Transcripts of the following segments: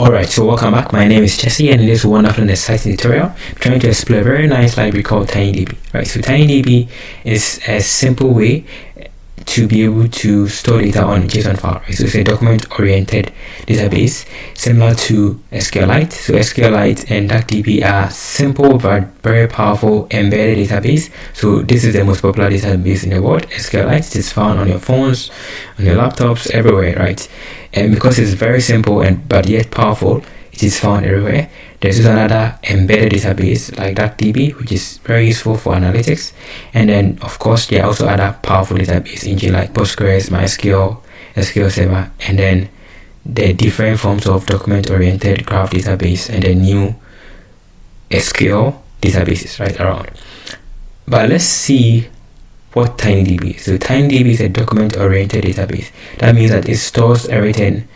Alright, so welcome back. My name is Jesse, and in this wonderful and exciting tutorial, I'm trying to explore a very nice library called TinyDB. Right, so TinyDB is a simple way to be able to store data on a JSON file. Right? So it's a document-oriented database similar to SQLite. So SQLite and DuckDB are simple but very powerful embedded database. So this is the most popular database in the world. SQLite. It is found on your phones, on your laptops, everywhere, right? And because it's very simple but yet powerful, it is found everywhere. There's another embedded database like DuckDB, which is very useful for analytics. And then, of course, there are also other powerful database engines like Postgres, MySQL, SQL Server, and then the different forms of document-oriented graph database and the new SQL databases right around. But let's see what TinyDB is. So TinyDB is a document-oriented database. That means that it stores everything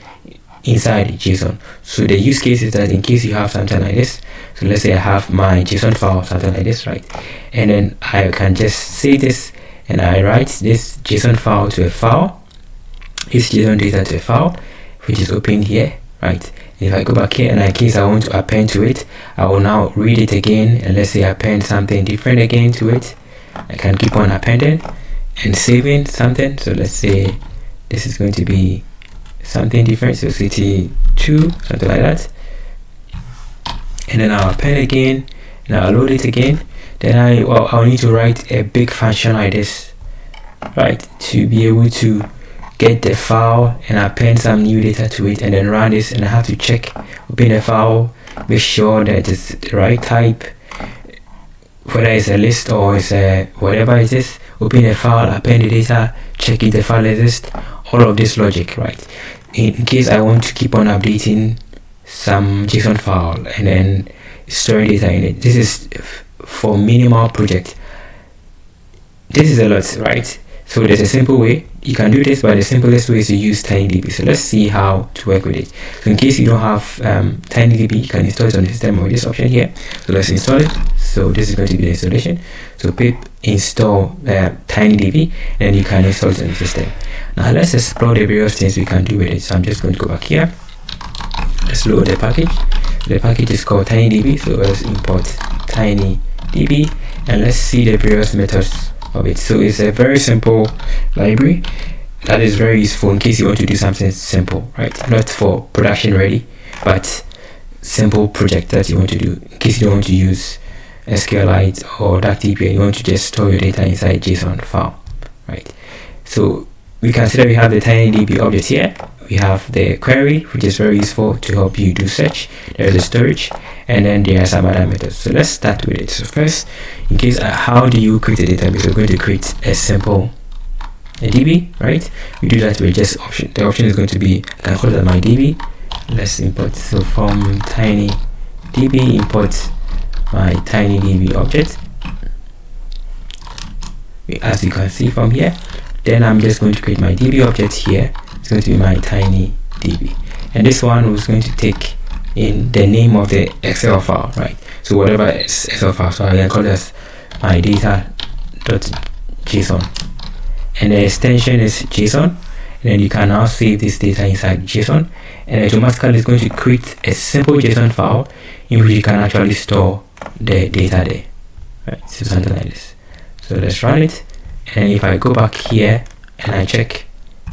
inside JSON. So the use case is that in case you have something like this, so let's say I have my JSON file, something like this, right? And then I can just say this and I write this JSON file to a file, this JSON data to a file, which is open here, right? If I go back here and in case I want to append to it, I will now read it again, and let's say append something different again to it. I can keep on appending and saving something. So let's say this is going to be something different, so city 2, something like that, and then I'll append again and I'll load it again. Then I'll need to write a big function like this, right, to be able to get the file and append some new data to it, and then run this, and I have to check, open the file, make sure that it's the right type, whether it's a list or it's a whatever it is, open the file, append the data, check if the file exists, all of this logic, right? In case I want to keep on updating some JSON file and then storing data in it. This is for minimal project. This is a lot, right? So there's a simple way you can do this, but the simplest way is to use TinyDB. So let's see how to work with it. So in case you don't have TinyDB, you can install it on the system with this option here. So let's install it. So this is going to be the installation. So pip install TinyDB, and then you can install it on the system. Now let's explore the various things we can do with it. So I'm just going to go back here. Let's load the package. The package is called TinyDB. So let's import TinyDB, and let's see the various methods of it. So it's a very simple library that is very useful in case you want to do something simple, right? Not for production ready, but simple project that you want to do in case you don't want to use SQLite or DuckDB and you want to just store your data inside JSON file, right? So we can see that we have the TinyDB object here. We have the query, which is very useful to help you do search. There is a storage, and then there are some other methods. So let's start with it. So first, in case how do you create a database? We're going to create a simple DB, right? We do that with just option. The option is going to be, I can call it my DB. Let's import. So from TinyDB, import my TinyDB object, as you can see from here. Then I'm just going to create my DB object here. It's going to be my TinyDB, and this one was going to take in the name of the Excel file, right? So whatever is Excel file, so I can call this my data.json, and the extension is JSON, and then you can now save this data inside JSON, and automatically it's going to create a simple JSON file in which you can actually store the data there, right? So something like this. So let's run it, and if I go back here and I check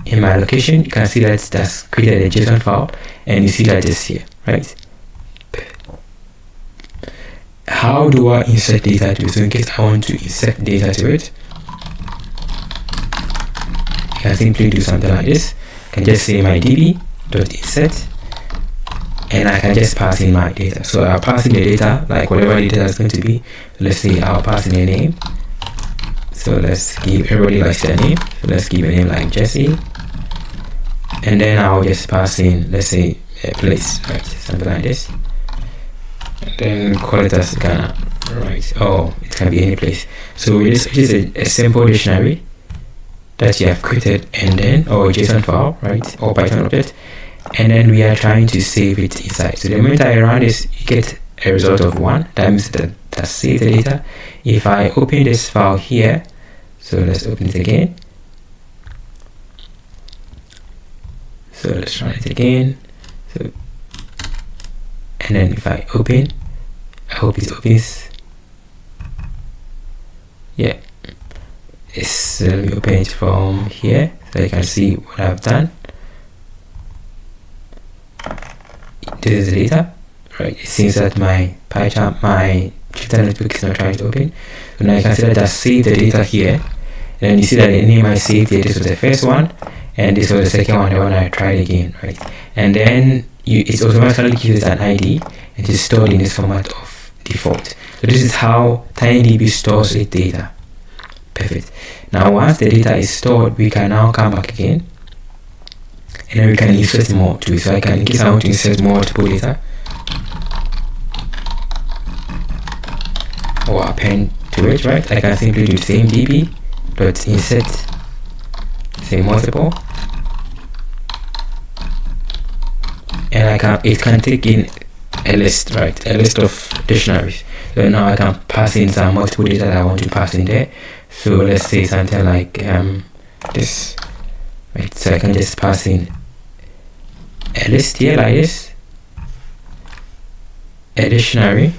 in my location, you can see that that's created a JSON file, and you see that it's here, right? How do I insert data to it? So in case I want to insert data to it, you can simply do something like this. I can just say my db.insert, and I can just pass in my data. So I'll pass in the data, like whatever data is going to be. Let's say I'll pass in a name. So let's give, everybody likes their name, so let's give a name like Jesse, and then I'll just pass in, let's say, a place, right? Something like this, and then call it as Ghana, right? Oh, it can be any place. So this is a simple dictionary that you have created, and then, or a JSON file, right, or Python object, and then we are trying to save it inside. So the moment I run this, you get a result of 1. That means that saves the data. If I open this file here, so let's open it again. So let's run it again. So and then if I open, I hope it opens. Yeah, let me open it from here so you can see what I've done. This is the data, right? It seems that my PyCharm, my Jupyter notebook is not trying to open. So now you can see that I saved the data here, and then you see that the name I saved here, this was the first one, and this was the second one, the one I tried again, right? And then it automatically gives it an ID, and it's stored in this format of default. So this is how TinyDB stores its data. Perfect. Now once the data is stored, we can now come back again, and then we can insert more to it. So in case I want to insert multiple data or append to it, right, I can simply do same db dot insert, say multiple, and it can take in a list, right, a list of dictionaries. So now I can pass in some multiple data that I want to pass in there. So let's say something like this, right? So I can just pass in a list here like this, a dictionary,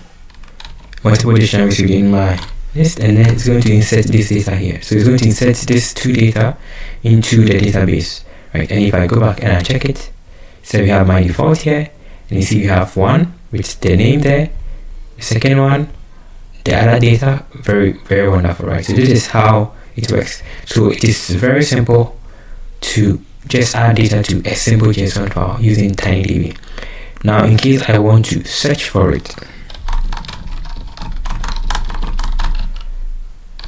multiple dictionaries within my list, and then it's going to insert this data here. So it's going to insert this two data into the database, right? And if I go back and I check it, so we have my default here, and you see we have one with the name there, the second one, the other data. Very, very wonderful, right? So this is how it works. So it is very simple to just add data to a simple JSON file using TinyDB. Now in case I want to search for it,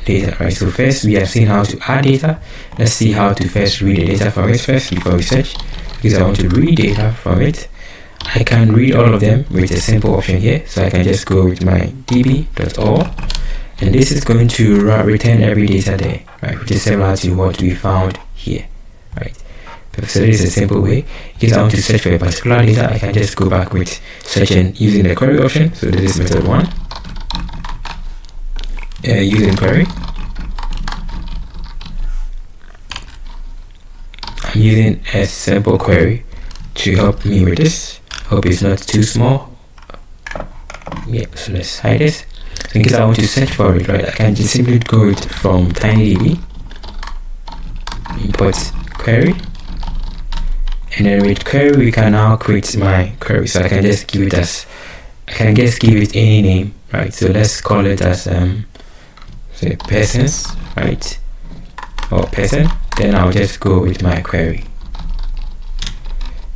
data, right? So first we have seen how to add data. Let's see how to first read the data from it first before we search, because I want to read data from it. I can read all of them with a simple option here. So I can just go with my db.all, and this is going to return every data there, right, which is similar to what we found here, right? So this is a simple way. In case I want to search for a particular data, I can just go back with searching using the query option. So this is method 1, using query. I'm using a simple query to help me with this. Hope it's not too small. Yeah, so let's hide this. So in case I want to search for it, right, I can just simply go it from TinyDB, import query, and then with query we can now create my query. So I can just give it any name, right? So let's call it as say persons, right, or person. Then I'll just go with my query.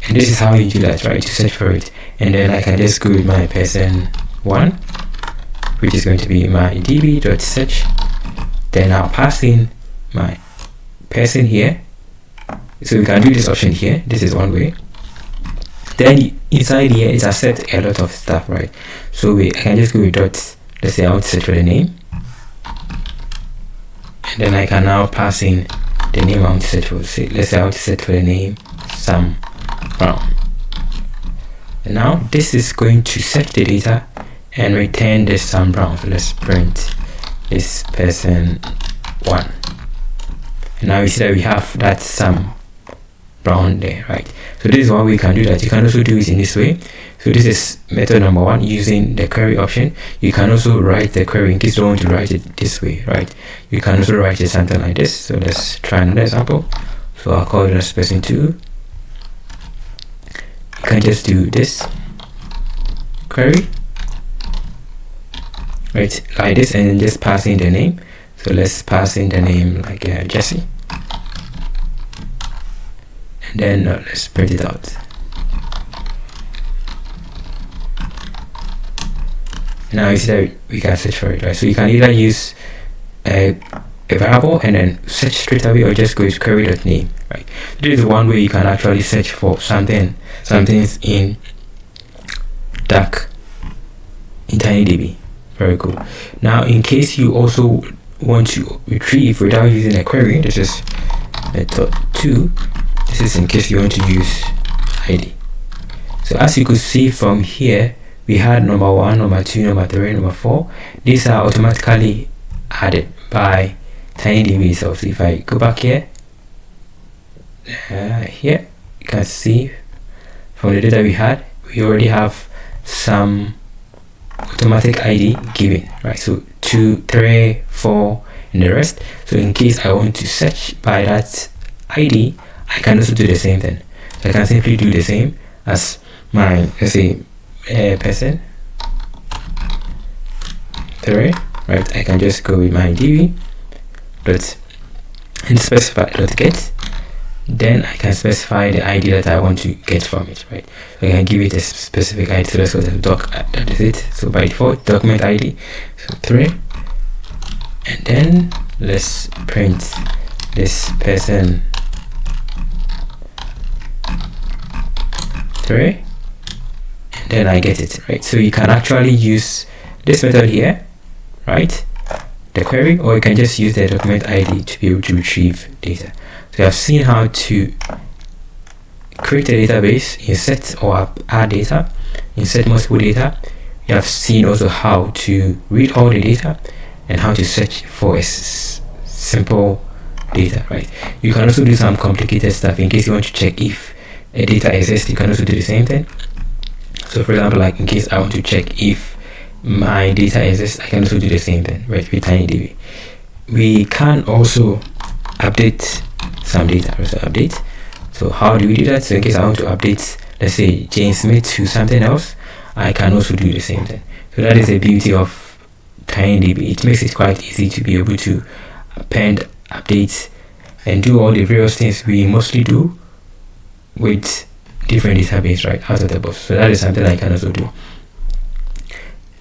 And this is how you do that, right, to search for it. And then I can just go with my person 1, which is going to be my db.search. Then I'll pass in my person here. So we can do this option here. This is one way. Then inside here it accepts a lot of stuff, right? So I can just go with dot, let's say I want to search for the name, and then I can now pass in the name I want to search for. Say, let's say I want to search for the name Sam Brown. And now this is going to search the data and return this Sam Brown. So let's print this person 1. And now you see that we have that Sam Brown there, right? So this is how we can do that. You can also do it in this way. So this is method number 1, using the query option. You can also write the query in case you don't want to write it this way, right? You can also write it something like this. So let's try another example. So I'll call it as person 2. You can just do this query, right, like this, and then just pass in the name. So let's pass in the name like Jesse, and then let's print it out. Now you see that we can search for it, right? So you can either use a variable and then search straight away, or just go to query.name, right? This is one way you can actually search for something's in dark in TinyDB. Very cool. Now in case you also want to retrieve without using a query, this is method 2. This is in case you want to use ID. So as you could see from here, we had number 1, number 2, number 3, number 4. These are automatically added by TinyDB itself. So if I go back here, here you can see from the data we had, we already have some automatic ID given, right? So 2, 3, 4, and the rest. So in case I want to search by that ID, I can also do the same thing. So I can simply do the same as my, let's say, person 3, right? I can just go with my DB dot and specify dot get. Then I can specify the ID that I want to get from it, right? So I can give it a specific ID. So let's go to doc, that is it. So by default, document ID, so 3, and then let's print this person 3, and then I get it, right? So you can actually use this method here, right? The query, or you can just use the document ID to be able to retrieve data. So I've seen how to create a database, insert or add data, insert multiple data. You have seen also how to read all the data and how to search for a simple data, right? You can also do some complicated stuff in case you want to check if a data exists. You can also do the same thing. So for example, like in case I want to check if my data exists, I can also do the same thing, right, with TinyDB. We can also update some data. So update. So how do we do that? So in case I want to update, let's say Jane Smith to something else, I can also do the same thing. So that is the beauty of TinyDB. It makes it quite easy to be able to append, update, and do all the various things we mostly do with different database, right, out of the box. So that is something I can also do.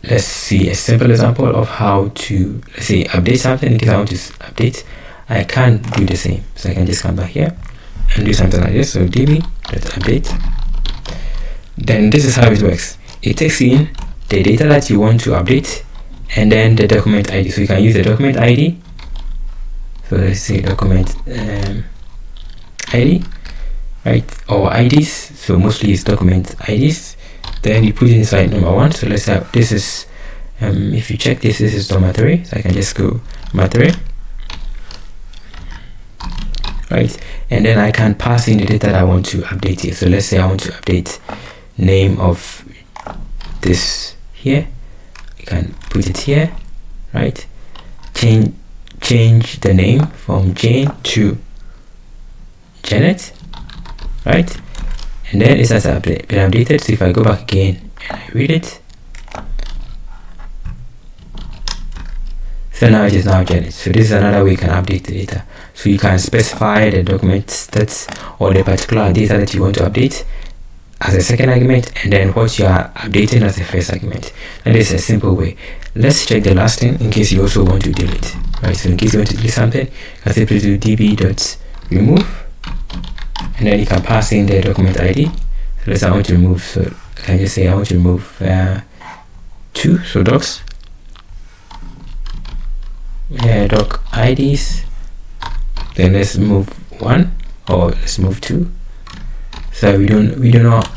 Let's see a simple example of how to, let's say, update something. In case I want to update, I can do the same. So I can just come back here and do something like this. So db.update. Then this is how it works. It takes in the data that you want to update and then the document ID. So you can use the document ID. So let's say document ID, right, or IDs. So mostly it's document IDs. Then you put it inside number 1. So let's have, this is if you check this is number 3. So I can just go number 3, right, and then I can pass in the data that I want to update here. So let's say I want to update name of this here. I can put it here, right, change the name from Jane to Janet, right, and then it has been updated. So if I go back again and I read it, so now it is now Janet. So this is another way you can update the data. So you can specify the documents that's or the particular data that you want to update as a second argument, and then what you are updating as a first argument. That is a simple way. Let's check the last thing in case you also want to delete, right? So in case you want to delete something, you can simply do db.remove, and then you can pass in the document ID. So let's say I want to remove, so I can just say I want to remove 2, so docs, doc IDs. Then let's move 1, or let's move 2. So we do not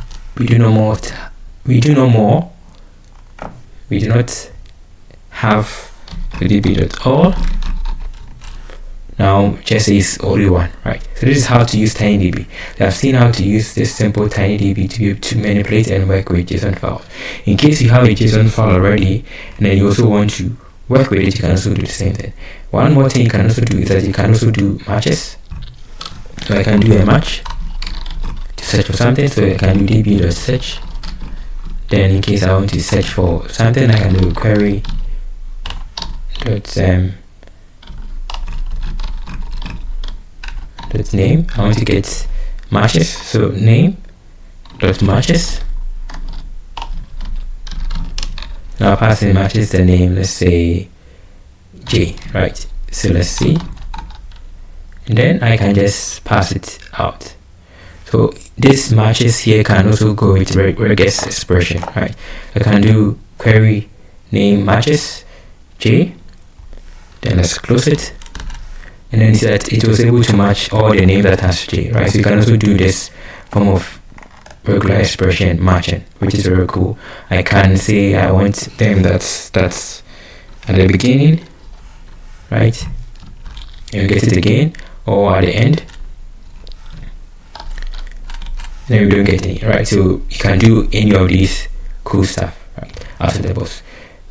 have the db.all. Now just is only 1, right? So this is how to use TinyDB. So I've seen how to use this simple TinyDB to be able to manipulate and work with JSON files. In case you have a JSON file already and then you also want to work with it, you can also do the same thing. One more thing you can also do is that you can also do matches. So I can do a match to search for something. So I can do db.search. Then in case I want to search for something, I can do query dot name. I want to get matches, so name dot matches. Now pass in matches the name, let's say J, right? So let's see, and then I can just pass it out. So this matches here can also go with regex expression, right? I can do query name matches J. Then let's close it, and then see that it was able to match all the name that has J, right? So you can also do this form of regular expression matching, which is very cool. I can say I want them that's at the beginning, right? And get it again, or at the end. Then we don't get any, right? So you can do any of these cool stuff, right, out of the box.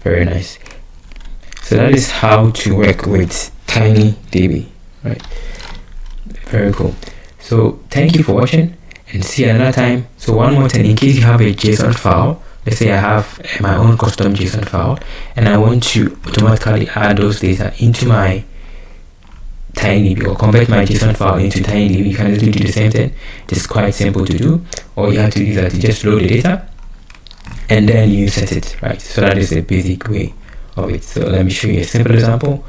Very nice. So that is how to work with TinyDB, right? Very cool. So thank you for watching, and see you another time. So one more thing, in case you have a JSON file, let's say I have my own custom JSON file and I want to automatically add those data into my TinyDB, or convert my JSON file into TinyDB, you can just do the same thing. It's quite simple to do. All you have to do is that you just load the data and then you set it, right? So that is a basic way of it. So let me show you a simple example.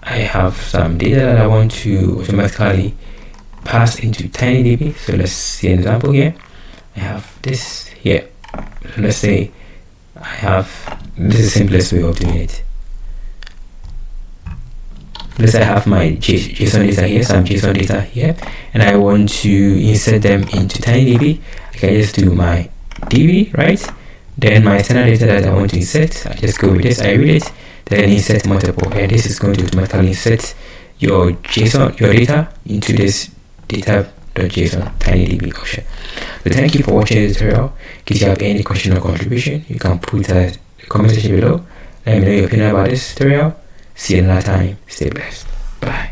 I have some data that I want to automatically pass into TinyDB. So let's see an example here. I have this here. So let's say I have, this is the simplest way of doing it. Let's say I have my JSON data here, some JSON data here, and I want to insert them into TinyDB. I can just do my DB, right? Then my standard data that I want to insert, I just go with this, I read it, then insert multiple, and this is going to automatically insert your JSON, your data into this data.json TinyDB option. So thank you for watching the tutorial. In case you have any question or contribution, you can put that in the comment section below. Let me know your opinion about this tutorial. See you another time. Stay blessed. Bye.